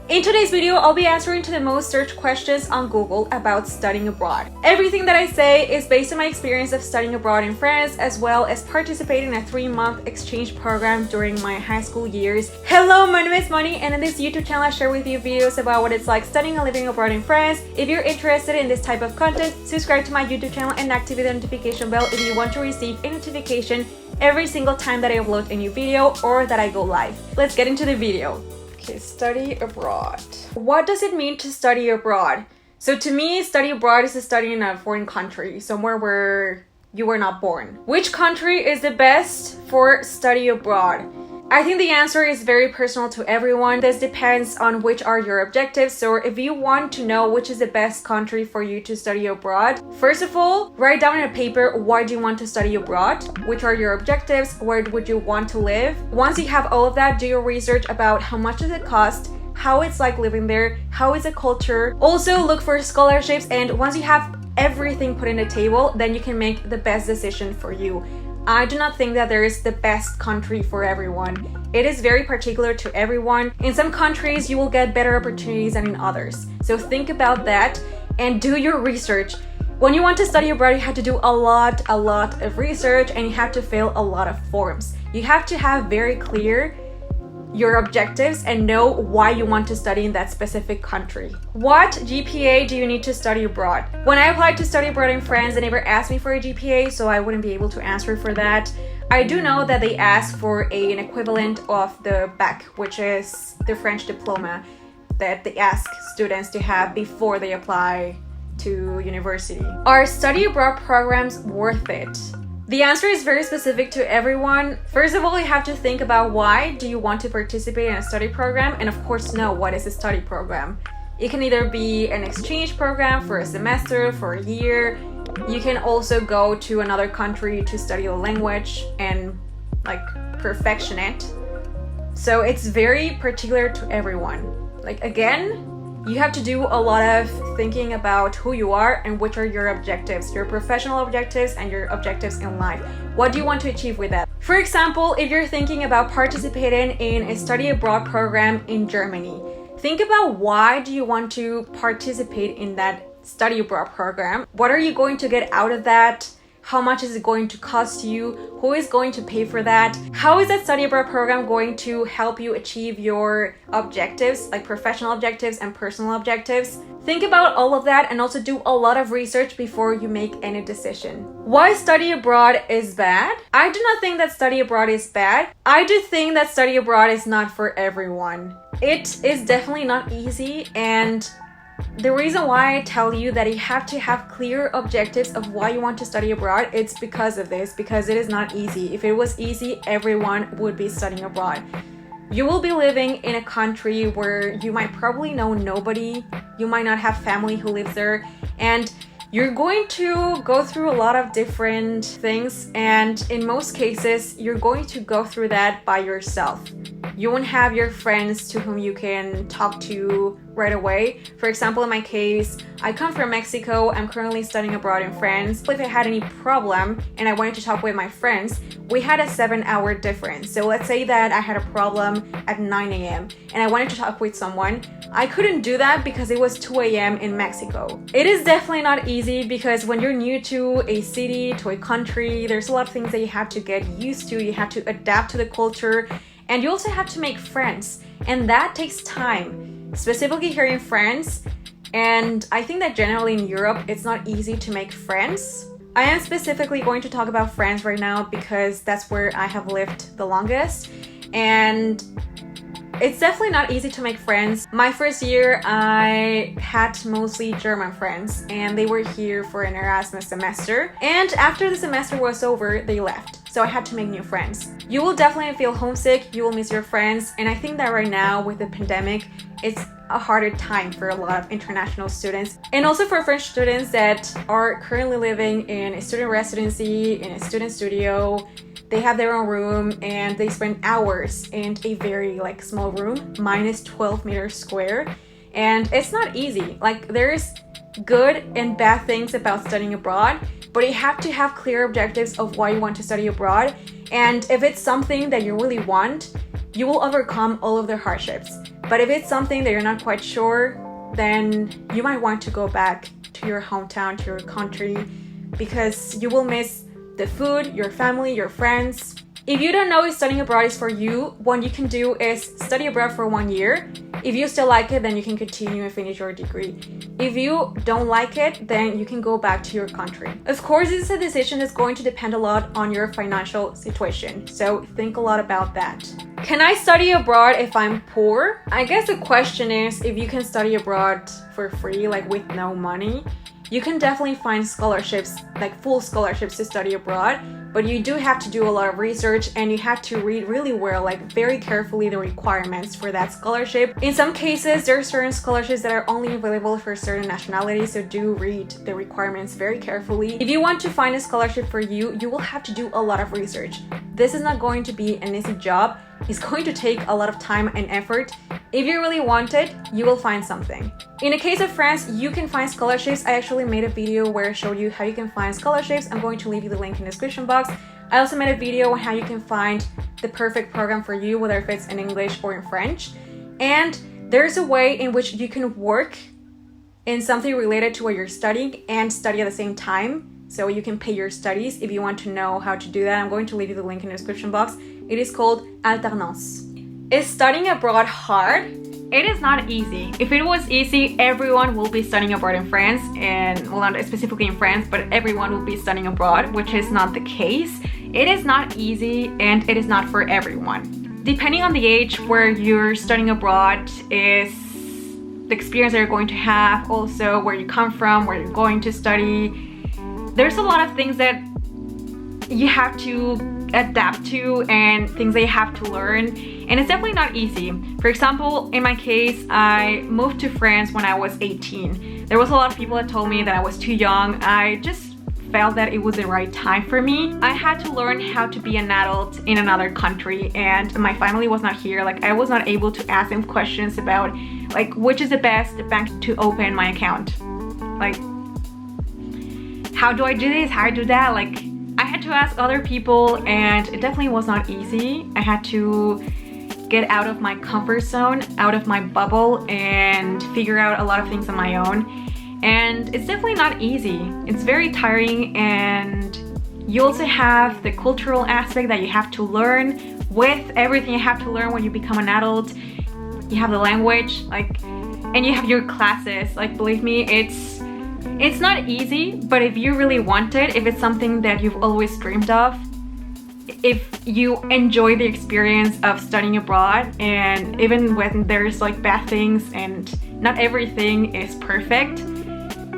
In today's video, I'll be answering to the most searched questions on Google about studying abroad. Everything that I say is based on my experience of studying abroad in France, as well as participating in a 3-month exchange program during my high school years. Hello, my name is Moni, and in this YouTube channel, I share with you videos about what it's like studying and living abroad in France. If you're interested in this type of content, subscribe to my YouTube channel and activate the notification bell if you want to receive a notification every single time that I upload a new video or that I go live. Let's get into the video. Okay, study abroad. What does it mean to study abroad? So to me, study abroad is to study in a foreign country, somewhere where you were not born. Which country is the best for study abroad? I think the answer is very personal to everyone. This depends on which are your objectives. So if you want to know which is the best country for you to study abroad, first of all, write down in a paper why do you want to study abroad, which are your objectives, where would you want to live. Once you have all of that, do your research about how much does it cost, how it's like living there, how is the culture. Also look for scholarships, and once you have everything put in the table, then you can make the best decision for you. I do not think that there is the best country for everyone. It is very particular to everyone. In some countries, you will get better opportunities than in others. So think about that and do your research. When you want to study abroad, you have to do a lot of research, and you have to fill a lot of forms. You have to have very clear your objectives and know why you want to study in that specific country. What GPA do you need to study abroad? When I applied to study abroad in France, they never asked me for a GPA, so I wouldn't be able to answer for that. I do know that they ask for an equivalent of the bac, which is the French diploma that they ask students to have before they apply to university. Are study abroad programs worth it? The answer is very specific to everyone. First of all, you have to think about why do you want to participate in a study program, and of course know what is a study program. It can either be an exchange program for a semester, for a year. You can also go to another country to study a language and like perfection it. So it's very particular to everyone. Like again, you have to do a lot of thinking about who you are and which are your objectives, your professional objectives and your objectives in life. What do you want to achieve with that? For example, if you're thinking about participating in a study abroad program in Germany, think about why do you want to participate in that study abroad program? What are you going to get out of that? How much is it going to cost you? Who is going to pay for that? How is that study abroad program going to help you achieve your objectives, like professional objectives and personal objectives? Think about all of that and also do a lot of research before you make any decision. Why study abroad is bad? I do not think that study abroad is bad. I do think that study abroad is not for everyone. It is definitely not easy, and the reason why I tell you that you have to have clear objectives of why you want to study abroad, it's because of this, because it is not easy. If it was easy, everyone would be studying abroad. You will be living in a country where you might probably know nobody, you might not have family who lives there, and you're going to go through a lot of different things, and in most cases, you're going to go through that by yourself. You won't have your friends to whom you can talk to right away. For example, in my case, I come from Mexico. I'm currently studying abroad in France. If I had any problem and I wanted to talk with my friends, we had a 7-hour difference. So let's say that I had a problem at 9 a.m. and I wanted to talk with someone. I couldn't do that because it was 2 a.m. in Mexico. It is definitely not easy because when you're new to a city, to a country, there's a lot of things that you have to get used to. You have to adapt to the culture. And you also have to make friends, and that takes time, specifically here in France. And I think that generally in Europe, it's not easy to make friends. I am specifically going to talk about France right now because that's where I have lived the longest. And it's definitely not easy to make friends. My first year, I had mostly German friends, and they were here for an Erasmus semester. And after the semester was over, they left. So I had to make new friends. You will definitely feel homesick, you will miss your friends, and I think that right now with the pandemic, it's a harder time for a lot of international students. And also for French students that are currently living in a student residency, in a student studio. They have their own room and they spend hours in a very small room, minus 12 meters square. And it's not easy. Like there's good and bad things about studying abroad, but you have to have clear objectives of why you want to study abroad. And if it's something that you really want, you will overcome all of the hardships. But if it's something that you're not quite sure, then you might want to go back to your hometown, to your country, because you will miss the food, your family, your friends. If you don't know if studying abroad is for you, what you can do is study abroad for 1 year. If you still like it, then you can continue and finish your degree. If you don't like it, then you can go back to your country. Of course, this is a decision that's going to depend a lot on your financial situation, so think a lot about that. Can I study abroad if I'm poor? I guess the question is if you can study abroad for free, like with no money. You can definitely find scholarships, like full scholarships to study abroad, but you do have to do a lot of research and you have to read really well, like very carefully, the requirements for that scholarship. In some cases, there are certain scholarships that are only available for certain nationalities, so do read the requirements very carefully. If you want to find a scholarship for you, you will have to do a lot of research. This is not going to be an easy job. It's going to take a lot of time and effort. If you really want it, you will find something. In the case of France, you can find scholarships. I actually made a video where I showed you how you can find scholarships. I'm going to leave you the link in the description box. I also made a video on how you can find the perfect program for you, whether if it's in English or in French. And there's a way in which you can work in something related to what you're studying and study at the same time. So you can pay your studies. If you want to know how to do that, I'm going to leave you the link in the description box. It is called alternance. Is studying abroad hard? It is not easy. If it was easy, everyone will be studying abroad in France, and well, not specifically in France, but everyone will be studying abroad, which is not the case. It is not easy and it is not for everyone. Depending on the age where you're studying abroad is the experience that you're going to have, also where you come from, where you're going to study. There's a lot of things that you have to adapt to and things that you have to learn, and it's definitely not easy. For example, in my case, I moved to France when I was 18. There was a lot of people that told me that I was too young. I just felt that it was the right time for me. I had to learn how to be an adult in another country, and my family was not here. Like, I was not able to ask them questions about like which is the best bank to open my account. Like, how do I do this? How do I do that? Like, I had to ask other people, and it definitely was not easy. I had to get out of my comfort zone, out of my bubble, and figure out a lot of things on my own. And it's definitely not easy. It's very tiring, and you also have the cultural aspect that you have to learn. With everything you have to learn when you become an adult, you have the language, like, and you have your classes. Like, believe me, it's not easy, but if you really want it, if it's something that you've always dreamed of, if you enjoy the experience of studying abroad, and even when there's like bad things and not everything is perfect,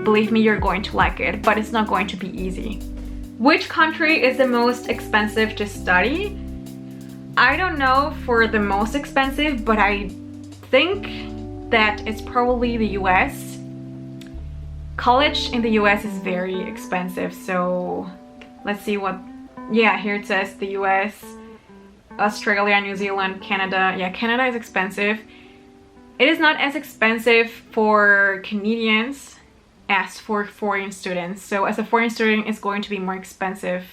believe me, you're going to like it, but it's not going to be easy. Which country is the most expensive to study? I don't know for the most expensive, but I think that it's probably the US. College in the US is very expensive, so let's see what, yeah, here it says the US, Australia, New Zealand, Canada. Yeah, Canada is expensive. It is not as expensive for Canadians as for foreign students. So as a foreign student, it's going to be more expensive.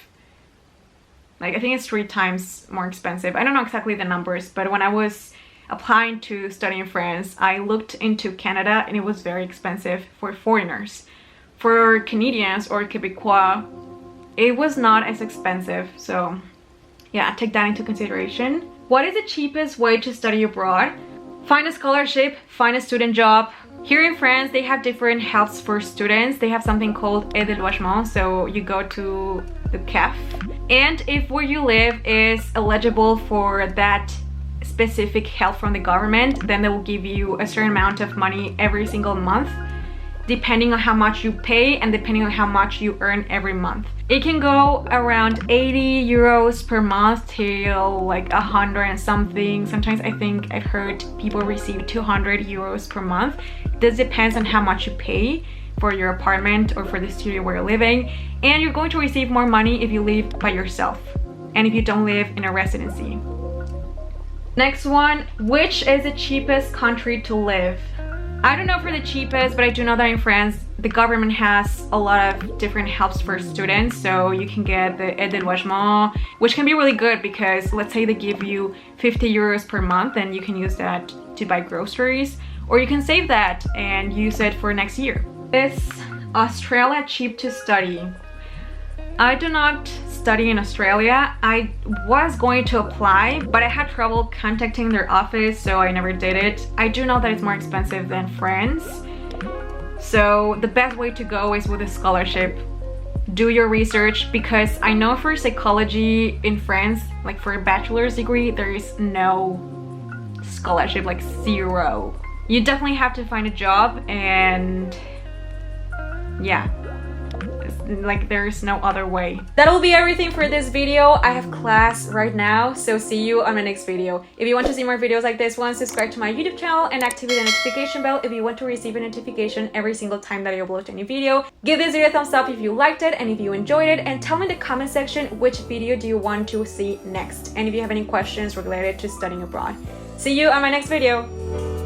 Like, I think it's 3 times more expensive. I don't know exactly the numbers, but when I was applying to study in France, I looked into Canada and it was very expensive for foreigners. For Canadians or Quebecois, it was not as expensive. So yeah, take that into consideration. What is the cheapest way to study abroad? Find a scholarship, find a student job. Here in France, they have different helps for students. They have something called aide de logement, so you go to the CAF. And if where you live is eligible for that specific help from the government, then they will give you a certain amount of money every single month, depending on how much you pay and depending on how much you earn every month. It can go around 80 euros per month till like 100 and something. Sometimes I think I've heard people receive 200 euros per month. This depends on how much you pay for your apartment or for the studio where you're living, and you're going to receive more money if you live by yourself and if you don't live in a residency. Next one, which is the cheapest country to live? I don't know for the cheapest, but I do know that in France, the government has a lot of different helps for students. So you can get the aide de logement, which can be really good because let's say they give you 50 euros per month and you can use that to buy groceries, or you can save that and use it for next year. Is Australia cheap to study? I do not study in Australia. I was going to apply, but I had trouble contacting their office, so I never did it. I do know that it's more expensive than France. So the best way to go is with a scholarship. Do your research, because I know for psychology in France, like for a bachelor's degree, there is no scholarship, like zero. You definitely have to find a job, and yeah, like there's no other way. That'll be everything for this video. I have class right now, so see you on my next video. If you want to see more videos like this one, subscribe to my YouTube channel and activate the notification bell if you want to receive a notification every single time that I upload a new video. Give this video a thumbs up if you liked it and if you enjoyed it, and tell me in the comment section which video do you want to see next, and if you have any questions related to studying abroad. See you on my next video.